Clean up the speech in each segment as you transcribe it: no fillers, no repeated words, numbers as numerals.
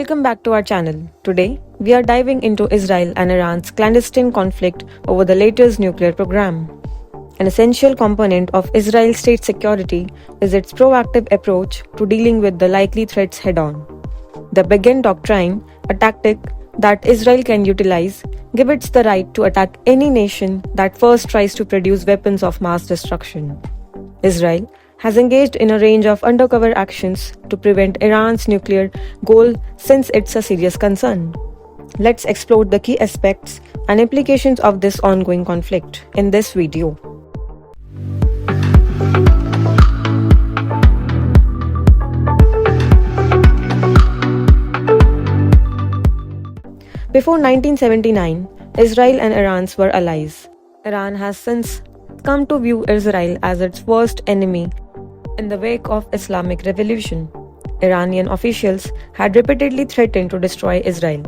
Welcome back to our channel. Today, we are diving into Israel and Iran's clandestine conflict over the latest nuclear program. An essential component of Israel's state security is its proactive approach to dealing with the likely threats head-on. The Begin Doctrine, a tactic that Israel can utilize, gives it the right to attack any nation that first tries to produce weapons of mass destruction. Israel has engaged in a range of undercover actions to prevent Iran's nuclear goal since it's a serious concern. Let's explore the key aspects and implications of this ongoing conflict in this video. Before 1979, Israel and Iran were allies. Iran has since come to view Israel as its worst enemy in the wake of Islamic Revolution. Iranian officials had repeatedly threatened to destroy Israel.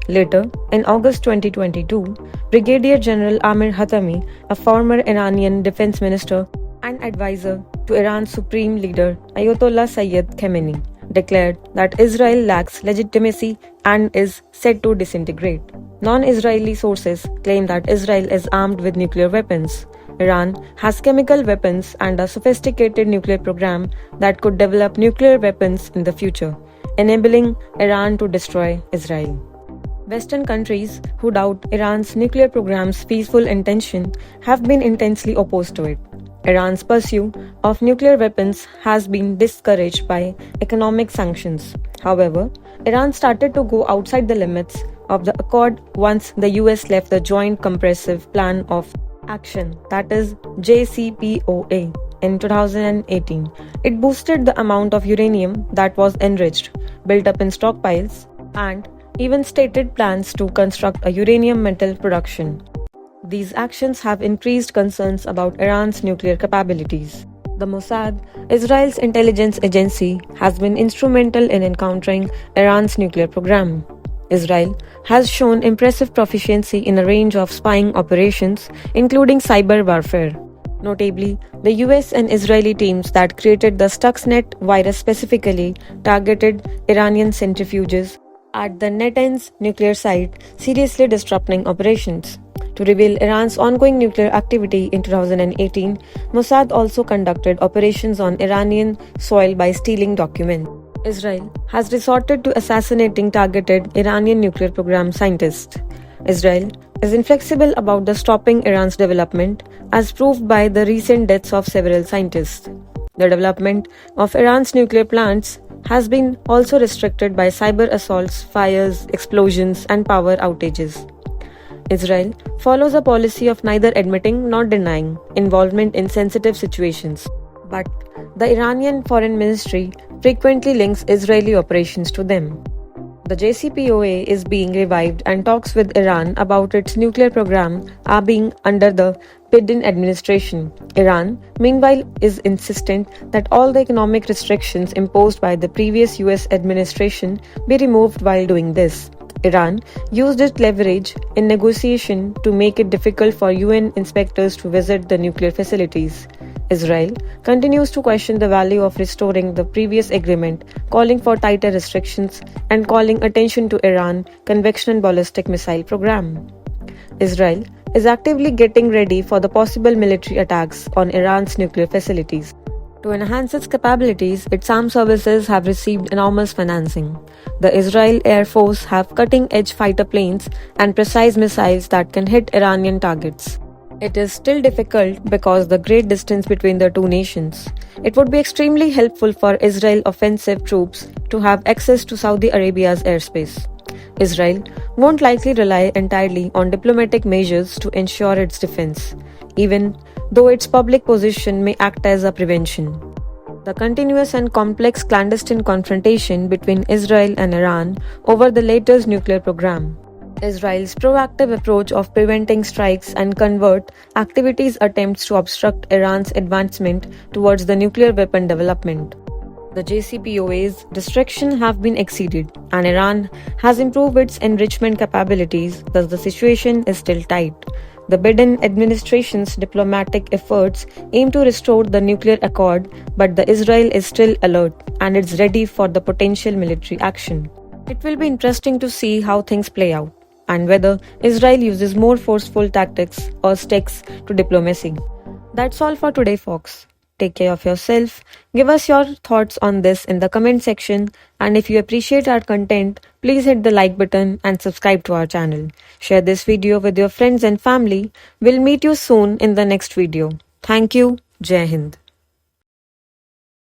Later, in August 2022, Brigadier General Amir Hatami, a former Iranian defense minister and advisor to Iran's supreme leader Ayatollah Sayyid Khamenei, declared that Israel lacks legitimacy and is set to disintegrate. Non-Israeli sources claim that Israel is armed with nuclear weapons. Iran has chemical weapons and a sophisticated nuclear program that could develop nuclear weapons in the future, enabling Iran to destroy Israel. Western countries who doubt Iran's nuclear program's peaceful intention have been intensely opposed to it. Iran's pursuit of nuclear weapons has been discouraged by economic sanctions. However, Iran started to go outside the limits of the accord once the US left the Joint Comprehensive Plan of Action, that is JCPOA, in 2018. It boosted the amount of uranium that was enriched, built up in stockpiles, and even stated plans to construct a uranium metal production. These actions have increased concerns about Iran's nuclear capabilities. The Mossad, Israel's intelligence agency, has been instrumental in encountering Iran's nuclear program. Israel has shown impressive proficiency in a range of spying operations, including cyber warfare. Notably, the US and Israeli teams that created the Stuxnet virus specifically targeted Iranian centrifuges at the Natanz nuclear site, seriously disrupting operations. To reveal Iran's ongoing nuclear activity in 2018, Mossad also conducted operations on Iranian soil by stealing documents. Israel has resorted to assassinating targeted Iranian nuclear program scientists. Israel is inflexible about the stopping Iran's development, as proved by the recent deaths of several scientists. The development of Iran's nuclear plants has been also restricted by cyber assaults, fires, explosions, and power outages. Israel follows a policy of neither admitting nor denying involvement in sensitive situations, but the Iranian Foreign Ministry frequently links Israeli operations to them. The JCPOA is being revived, and talks with Iran about its nuclear program are being under the Biden administration. Iran, meanwhile, is insistent that all the economic restrictions imposed by the previous US administration be removed while doing this. Iran used its leverage in negotiation to make it difficult for UN inspectors to visit the nuclear facilities. Israel continues to question the value of restoring the previous agreement, calling for tighter restrictions and calling attention to Iran's conventional ballistic missile program. Israel is actively getting ready for the possible military attacks on Iran's nuclear facilities. To enhance its capabilities, its armed services have received enormous financing. The Israel Air Force have cutting-edge fighter planes and precise missiles that can hit Iranian targets. It is still difficult because the great distance between the two nations. It would be extremely helpful for Israel offensive troops to have access to Saudi Arabia's airspace. Israel won't likely rely entirely on diplomatic measures to ensure its defense, even though its public position may act as a prevention. The continuous and complex clandestine confrontation between Israel and Iran over the latest nuclear program. Israel's proactive approach of preventing strikes and covert activities attempts to obstruct Iran's advancement towards the nuclear weapon development. The JCPOA's restrictions have been exceeded, and Iran has improved its enrichment capabilities, thus the situation is still tight. The Biden administration's diplomatic efforts aim to restore the nuclear accord, but the Israel is still alert and is ready for the potential military action. It will be interesting to see how things play out and whether Israel uses more forceful tactics or sticks to diplomacy. That's all for today, folks. Take care of yourself. Give us your thoughts on this in the comment section. And if you appreciate our content, please hit the like button and subscribe to our channel. Share this video with your friends and family. We'll meet you soon in the next video. Thank you. Jai Hind.